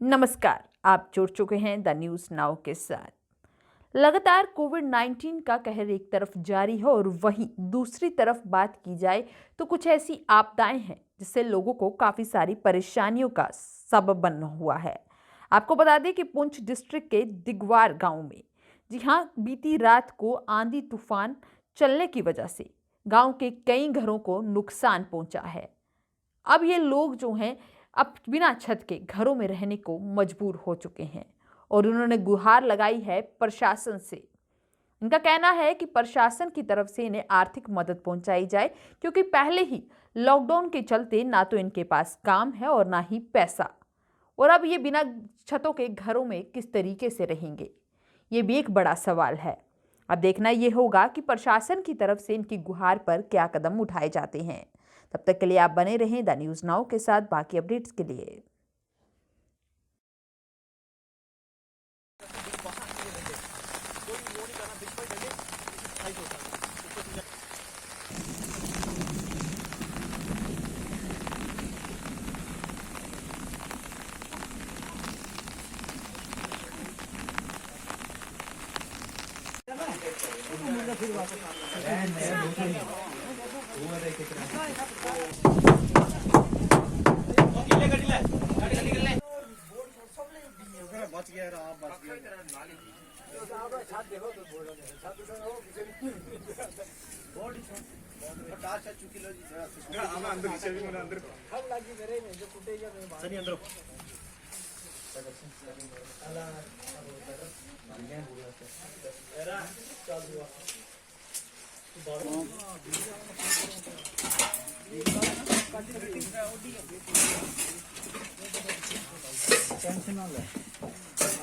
नमस्कार, आप जुड़ चुके हैं द न्यूज़ नाउ के साथ। लगातार कोविड-19 का कहर एक तरफ जारी है और वहीं दूसरी तरफ बात की जाए तो कुछ ऐसी आपदाएं हैं जिससे लोगों को काफ़ी सारी परेशानियों का सबब बना हुआ है। आपको बता दें कि पुंछ डिस्ट्रिक्ट के दिगवार गांव में जी हाँ, बीती रात को आंधी तूफान चलने की वजह से गांव के कई घरों को नुकसान पहुंचा है। अब ये लोग जो हैं अब बिना छत के घरों में रहने को मजबूर हो चुके हैं और उन्होंने गुहार लगाई है प्रशासन से। इनका कहना है कि प्रशासन की तरफ से इन्हें आर्थिक मदद पहुंचाई जाए, क्योंकि पहले ही लॉकडाउन के चलते ना तो इनके पास काम है और ना ही पैसा, और अब ये बिना छतों के घरों में किस तरीके से रहेंगे, ये भी एक बड़ा सवाल है। अब देखना ये होगा कि प्रशासन की तरफ से इनकी गुहार पर क्या कदम उठाए जाते हैं। तब तक के लिए आप बने रहें द न्यूज़ नाउ के साथ बाकी अपडेट्स के लिए। बच गया आप बच गए चुकी लो जी अंदर अंदर सनी अंदर टेंशन ना ले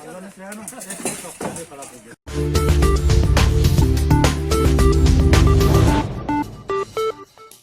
अल्लाह ने चाहा ना खड़ा हो गया